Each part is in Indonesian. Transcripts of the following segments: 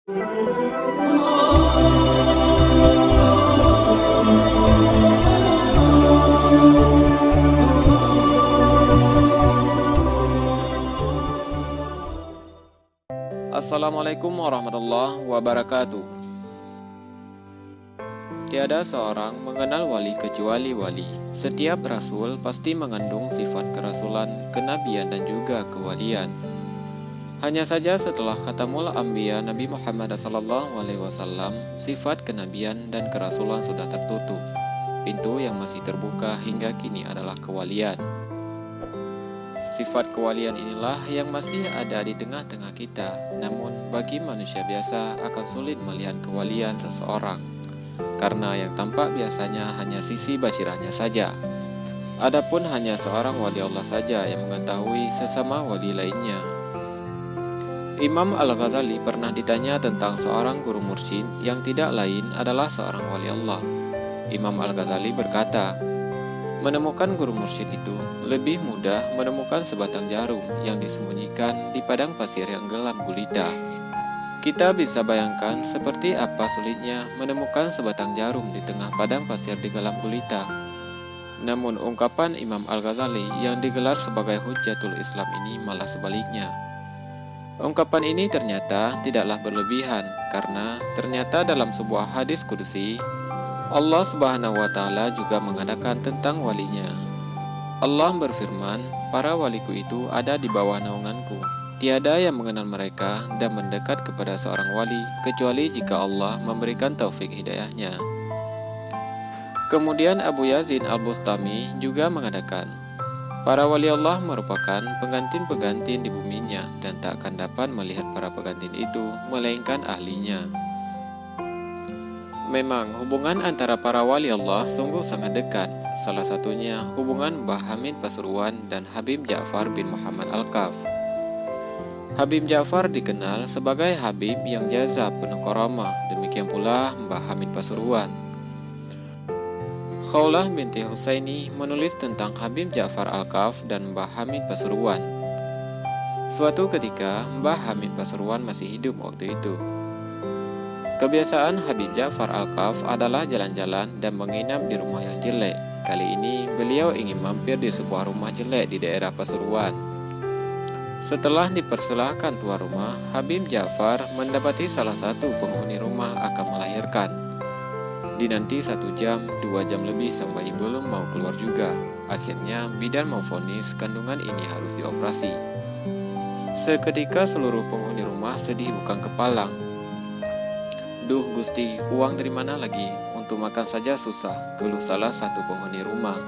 Assalamualaikum warahmatullahi wabarakatuh. Tiada seorang mengenal wali kecuali wali. Setiap rasul pasti mengandung sifat kerasulan, kenabian dan juga kewalian. Hanya saja setelah khatamul anbiya Nabi Muhammad SAW, sifat kenabian dan kerasulan sudah tertutup. Pintu yang masih terbuka hingga kini adalah kewalian. Sifat kewalian inilah yang masih ada di tengah-tengah kita. Namun bagi manusia biasa akan sulit melihat kewalian seseorang, karena yang tampak biasanya hanya sisi basirahnya saja. Adapun hanya seorang wali Allah saja yang mengetahui sesama wali lainnya. Imam Al-Ghazali pernah ditanya tentang seorang guru mursyid yang tidak lain adalah seorang wali Allah. Imam Al-Ghazali berkata, menemukan guru mursyid itu lebih mudah menemukan sebatang jarum yang disembunyikan di padang pasir yang gelap gulita. Kita bisa bayangkan seperti apa sulitnya menemukan sebatang jarum di tengah padang pasir di gelap gulita. Namun ungkapan Imam Al-Ghazali yang digelar sebagai Hujjatul Islam ini malah sebaliknya. Ungkapan ini ternyata tidaklah berlebihan, karena ternyata dalam sebuah hadis kudusi, Allah Subhanahu wa Ta'ala juga mengatakan tentang walinya. Allah berfirman, para waliku itu ada di bawah naunganku. Tiada yang mengenal mereka dan mendekat kepada seorang wali kecuali jika Allah memberikan taufik hidayahnya. Kemudian Abu Yazid Al-Bustami juga mengatakan, para wali Allah merupakan pengantin-pengantin di buminya dan tak akan dapat melihat para pengantin itu melainkan ahlinya. Memang hubungan antara para wali Allah sungguh sangat dekat. Salah satunya hubungan Mbah Hamid Pasuruan dan Habib Ja'far bin Muhammad Al-Kaf. Habib Ja'far dikenal sebagai Habib yang jazab penuh karamah, demikian pula Mbah Hamid Pasuruan. Khawlah binti Husaini menulis tentang Habib Ja'far Al-Kaf dan Mbah Hamid Pasuruan. Suatu ketika Mbah Hamid Pasuruan masih hidup waktu itu. Kebiasaan Habib Ja'far Al-Kaf adalah jalan-jalan dan menginap di rumah yang jelek. Kali ini beliau ingin mampir di sebuah rumah jelek di daerah Pasuruan. Setelah dipersilahkan tuan rumah, Habib Ja'far mendapati salah satu penghuni rumah akan melahirkan. Dinanti 1 jam, 2 jam lebih sang bayi belum mau keluar juga. Akhirnya bidan memvonis kandungan ini harus dioperasi. Seketika seluruh penghuni rumah sedih bukan kepalang. Duh Gusti, uang dari mana lagi? Untuk makan saja susah, keluh salah satu penghuni rumah.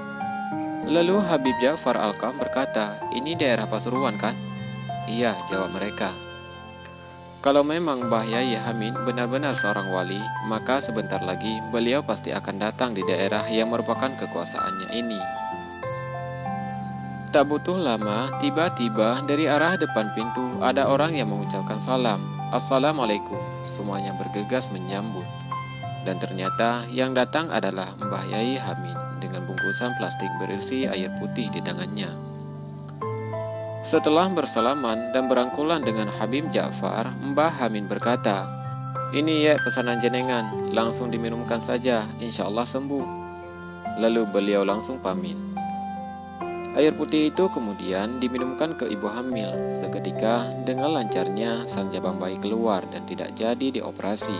Lalu Habib Ja'far Al-Kaf berkata, ini daerah Pasuruan kan? Iya, jawab mereka. Kalau memang Mbah Yai Hamid benar-benar seorang wali, maka sebentar lagi beliau pasti akan datang di daerah yang merupakan kekuasaannya ini. Tak butuh lama, tiba-tiba dari arah depan pintu ada orang yang mengucapkan salam. Assalamualaikum. Semuanya bergegas menyambut. Dan ternyata yang datang adalah Mbah Yai Hamid dengan bungkusan plastik berisi air putih di tangannya. Setelah bersalaman dan berangkulan dengan Habib Ja'far, Mbah Hamid berkata, ini ya pesanan jenengan, langsung diminumkan saja, insya Allah sembuh. Lalu beliau langsung pamit. Air putih itu kemudian diminumkan ke ibu hamil. Seketika dengan lancarnya sang jabang bayi keluar dan tidak jadi dioperasi.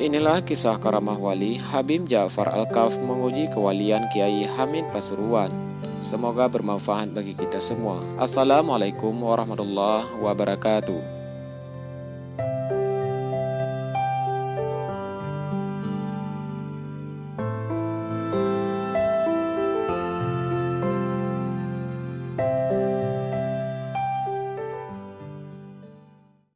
Inilah kisah karamah wali Habib Ja'far Al-Kaf menguji kewalian Kiai Hamid Pasuruan. Semoga bermanfaat bagi kita semua. Assalamualaikum warahmatullahi wabarakatuh.